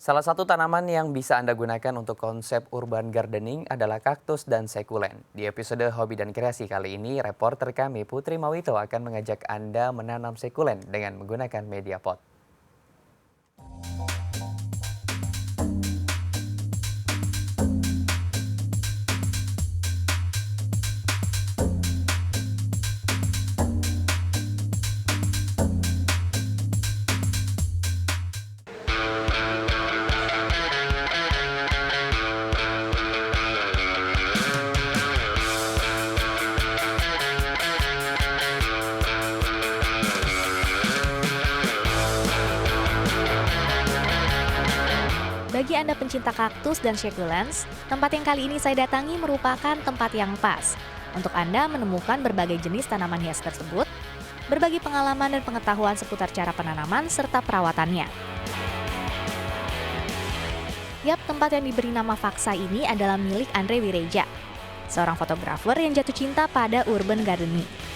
Salah satu tanaman yang bisa Anda gunakan untuk konsep urban gardening adalah kaktus dan sekulen. Di episode Hobi dan Kreasi kali ini, reporter kami Putri Mawito akan mengajak Anda menanam sekulen dengan menggunakan media pot. Bagi Anda pencinta kaktus dan succulents, tempat yang kali ini saya datangi merupakan tempat yang pas untuk Anda menemukan berbagai jenis tanaman hias tersebut, berbagi pengalaman dan pengetahuan seputar cara penanaman serta perawatannya. Yap, tempat yang diberi nama Faksa ini adalah milik Andre Wireja, seorang fotografer yang jatuh cinta pada urban gardening.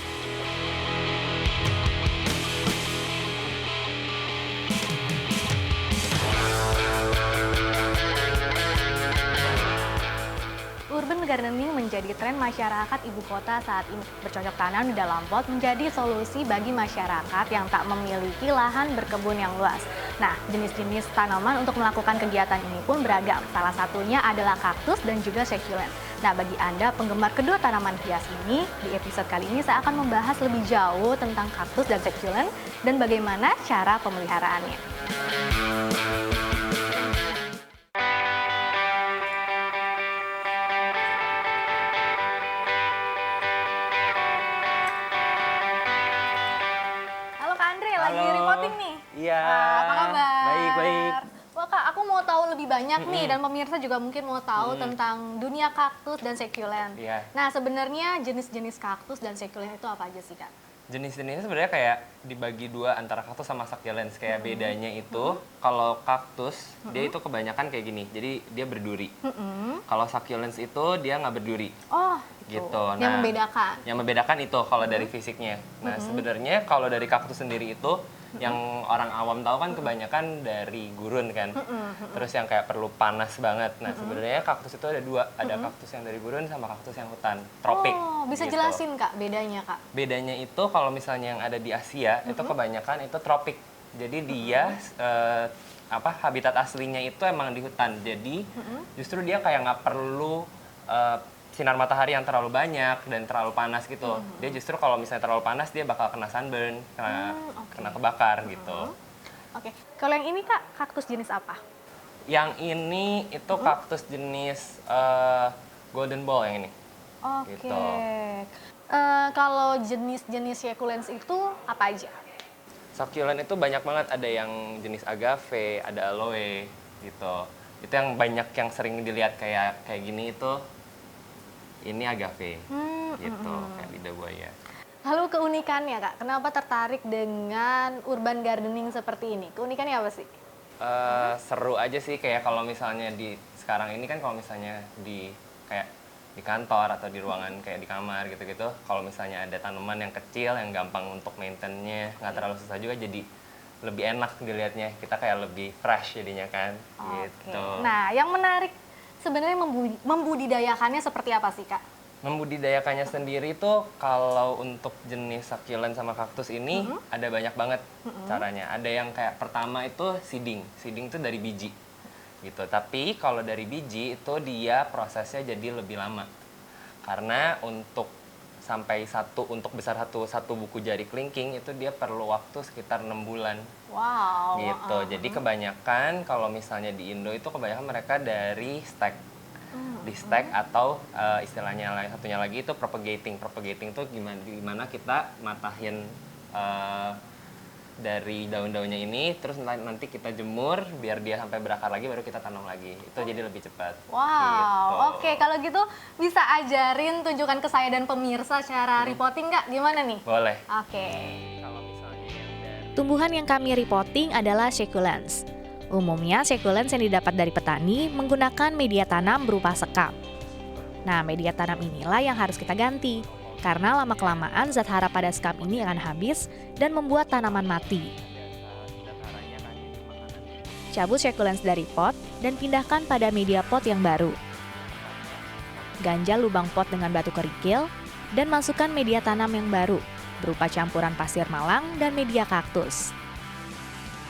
Urban gardening menjadi tren masyarakat ibu kota saat ini. Bercocok tanam di dalam pot menjadi solusi bagi masyarakat yang tak memiliki lahan berkebun yang luas. Nah, jenis-jenis tanaman untuk melakukan kegiatan ini pun beragam. Salah satunya adalah kaktus dan juga succulent. Nah, bagi Anda penggemar kedua tanaman hias ini, di episode kali ini saya akan membahas lebih jauh tentang kaktus dan succulent dan bagaimana cara pemeliharaannya. Lagi reporting nih. Iya. Apa kabar? Baik. Wah Kak, aku mau tahu lebih banyak nih dan pemirsa juga mungkin mau tahu tentang dunia kaktus dan succulent. Iya. Nah, sebenarnya jenis-jenis kaktus dan succulent itu apa aja sih Kak? Jenis-jenisnya sebenarnya kayak dibagi dua antara kaktus sama succulents. Kayak bedanya itu kalau kaktus dia itu kebanyakan kayak gini, jadi dia berduri. Kalau succulents itu dia nggak berduri. Oh, gitu. Yang membedakan. Yang membedakan itu kalau dari fisiknya. Nah, sebenarnya kalau dari kaktus sendiri itu yang orang awam tahu kan kebanyakan dari gurun kan. Terus yang kayak perlu panas banget. Nah, sebenarnya kaktus itu ada dua, ada kaktus yang dari gurun sama kaktus yang hutan, tropik. Oh, bisa gitu. jelasin Kak bedanya Kak? Bedanya itu kalau misalnya yang ada di Asia itu kebanyakan itu tropik. Jadi dia habitat aslinya itu emang di hutan. Jadi justru dia kayak nggak perlu sinar matahari yang terlalu banyak dan terlalu panas gitu. Dia justru kalau misalnya terlalu panas dia bakal kena sunburn, kena kebakar gitu. Oke. Kalau yang ini Kak, kaktus jenis apa? Yang ini itu kaktus jenis golden ball yang ini. Oke. Gitu. Kalau jenis-jenis succulents itu apa aja? Succulent itu banyak banget, ada yang jenis agave, ada aloe gitu. Itu yang banyak yang sering dilihat kayak gini itu. Ini agave, gitu, kayak lidah buaya. Lalu keunikannya Kak, kenapa tertarik dengan urban gardening seperti ini? Keunikannya apa sih? Seru aja sih, kayak kalau misalnya di sekarang ini kan kalau misalnya di kantor atau di ruangan kayak di kamar gitu-gitu, kalau misalnya ada tanaman yang kecil yang gampang untuk maintain-nya, nggak terlalu susah juga, jadi lebih enak dilihatnya. Kita kayak lebih fresh jadinya kan, gitu. Nah, yang menarik sebenarnya membudidayakannya seperti apa sih Kak? Membudidayakannya sendiri tuh kalau untuk jenis succulent sama kaktus ini ada banyak banget caranya. Ada yang kayak pertama itu seeding. Seeding itu dari biji gitu. Tapi kalau dari biji itu dia prosesnya jadi lebih lama. Karena untuk untuk besar satu buku jari kelingking itu dia perlu waktu sekitar 6 bulan. Wow. Gitu. Jadi kebanyakan kalau misalnya di Indo itu kebanyakan mereka dari stek. Di stek atau istilahnya satunya lagi itu propagating. Propagating itu gimana kita matahin dari daun-daunnya ini, terus nanti kita jemur biar dia sampai berakar lagi, baru kita tanam lagi. Itu jadi lebih cepat. Wow, gitu. Oke. Kalau gitu bisa ajarin, tunjukkan ke saya dan pemirsa cara repotting nggak? Gimana nih? Boleh. Oke. Kalau misalnya yang dari Tumbuhan yang kami repotting adalah succulents. Umumnya succulents yang didapat dari petani menggunakan media tanam berupa sekam. Nah, media tanam inilah yang harus kita ganti. Karena lama-kelamaan zat hara pada sekam ini akan habis dan membuat tanaman mati. cabut succulents dari pot dan pindahkan pada media pot yang baru. Ganjal lubang pot dengan batu kerikil dan masukkan media tanam yang baru berupa campuran pasir malang dan media kaktus.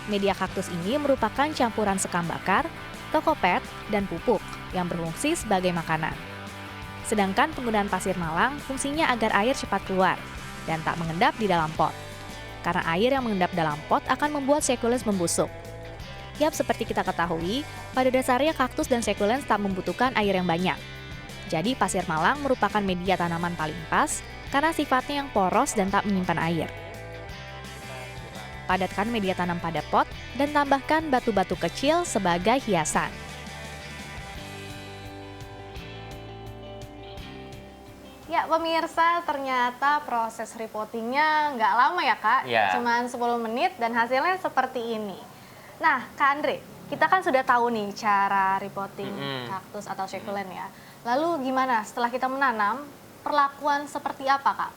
Media kaktus ini merupakan campuran sekam bakar, tokopet, dan pupuk yang berfungsi sebagai makanan. Sedangkan penggunaan pasir malang fungsinya agar air cepat keluar dan tak mengendap di dalam pot. Karena air yang mengendap dalam pot akan membuat succulents membusuk. Yap, seperti kita ketahui, pada dasarnya kaktus dan succulents tak membutuhkan air yang banyak. Jadi pasir malang merupakan media tanaman paling pas karena sifatnya yang poros dan tak menyimpan air. Padatkan media tanam pada pot dan tambahkan batu-batu kecil sebagai hiasan. Ya pemirsa, ternyata proses repottingnya nggak lama ya Kak, cuman 10 menit dan hasilnya seperti ini. Nah Kak Andre, kita kan sudah tahu nih cara repotting kaktus atau succulent ya. Lalu gimana setelah kita menanam, perlakuan seperti apa Kak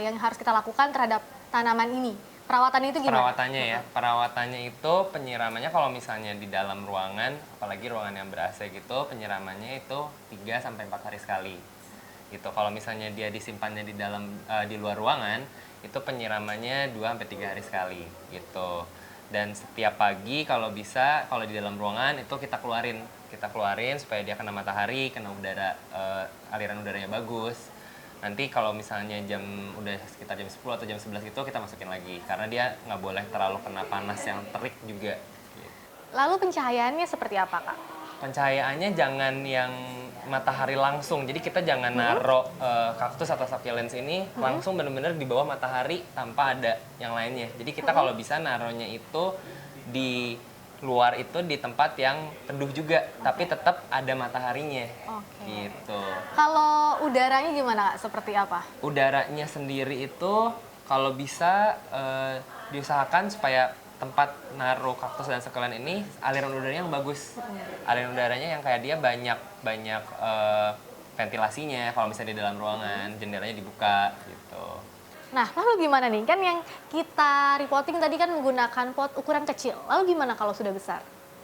yang harus kita lakukan terhadap tanaman ini? Perawatannya itu gimana? Perawatannya itu penyiramannya kalau misalnya di dalam ruangan, apalagi ruangan yang ber-AC gitu, penyiramannya itu 3-4 hari sekali. Gitu. Kalau misalnya dia disimpannya di luar ruangan, itu penyiramannya 2-3 hari sekali gitu. Dan setiap pagi kalau bisa, kalau di dalam ruangan itu kita keluarin supaya dia kena matahari, kena udara, aliran udaranya bagus. Nanti kalau misalnya udah sekitar jam 10 atau jam 11 gitu kita masukin lagi karena dia nggak boleh terlalu kena panas yang terik juga. Lalu pencahayaannya seperti apa Kak? Pencahayaannya jangan yang matahari langsung, jadi kita jangan naruh kaktus atau succulents ini langsung benar-benar di bawah matahari tanpa ada yang lainnya. Jadi kita kalau bisa naruhnya itu di luar itu di tempat yang teduh juga, tapi tetap ada mataharinya. Gitu. Kalau udaranya gimana Kak? Seperti apa? Udaranya sendiri itu kalau bisa diusahakan supaya tempat naruh kaktus dan succulent ini aliran udaranya yang bagus. Aliran udaranya yang kayak dia banyak ventilasinya kalau misalnya di dalam ruangan, jendelanya dibuka gitu. Nah, lalu gimana nih? Kan yang kita repotting tadi kan menggunakan pot ukuran kecil. Lalu gimana kalau sudah besar?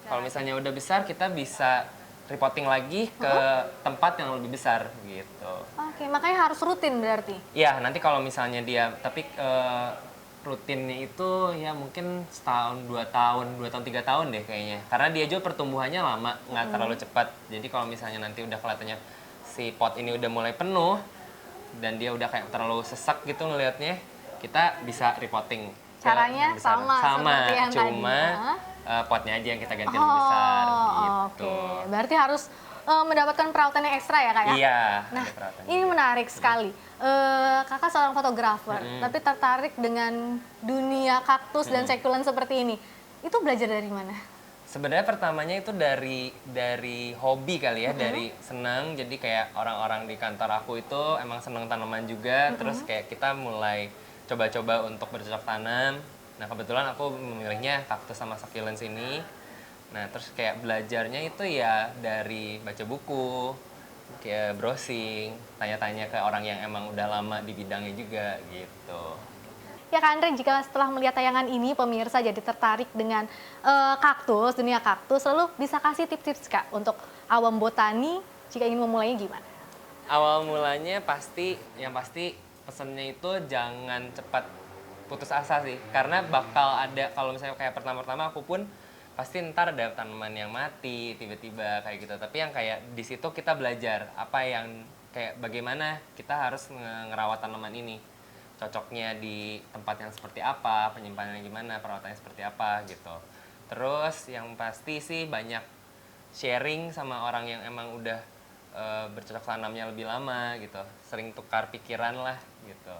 Kalau misalnya udah besar, kita bisa repotting lagi ke tempat yang lebih besar gitu. Oke, makanya harus rutin berarti? Iya, nanti kalau misalnya tapi rutinnya itu ya mungkin setahun, 2 tahun, 3 tahun deh kayaknya. Karena dia juga pertumbuhannya lama, nggak terlalu cepat. Jadi kalau misalnya nanti udah kelihatannya si pot ini udah mulai penuh, dan dia udah kayak terlalu sesak gitu ngelihatnya, kita bisa repotting. Caranya sama seperti yang cuma tadi. Potnya aja yang kita ganti lebih besar gitu. Oke. Berarti harus mendapatkan perawatan yang ekstra ya Kak ya? Iya. Nah, ini menarik sekali. Kakak seorang fotografer, tapi tertarik dengan dunia kaktus dan succulent seperti ini. Itu belajar dari mana? Sebenarnya pertamanya itu dari hobi kali ya, dari senang. Jadi kayak orang-orang di kantor aku itu emang senang tanaman juga. Terus kayak kita mulai coba-coba untuk bercocok tanam. Nah kebetulan aku memilihnya kaktus sama succulents ini. Nah terus kayak belajarnya itu ya dari baca buku, kayak browsing, tanya-tanya ke orang yang emang udah lama di bidangnya juga gitu. Ya Kak Andre, jika setelah melihat tayangan ini pemirsa jadi tertarik dengan kaktus, dunia kaktus, lalu bisa kasih tips-tips Kak untuk awam botani jika ingin memulainya gimana? Awal mulanya yang pasti pesannya itu jangan cepat putus asa sih. Karena bakal ada, kalau misalnya kayak pertama-tama aku pun pasti ntar ada tanaman yang mati tiba-tiba kayak gitu. Tapi yang kayak di situ kita belajar kayak bagaimana kita harus ngerawat tanaman ini. Cocoknya di tempat yang seperti apa, penyimpanannya gimana, perawatannya seperti apa gitu. Terus yang pasti sih banyak sharing sama orang yang emang udah bercocok tanamnya lebih lama gitu. Sering tukar pikiran lah gitu.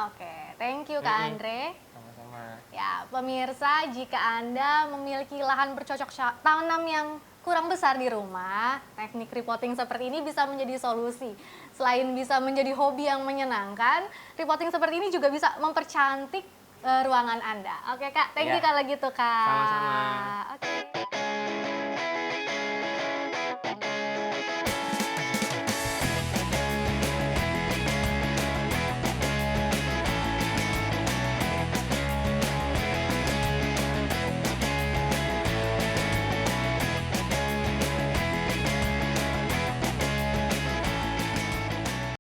Oke, thank you Kak Andre. Sama-sama. Ya, pemirsa, jika Anda memiliki lahan bercocok tanam yang kurang besar di rumah, teknik repotting seperti ini bisa menjadi solusi. Selain bisa menjadi hobi yang menyenangkan, repotting seperti ini juga bisa mempercantik ruangan Anda. Oke Kak, thank you kalau gitu Kak. Sama-sama. Oke.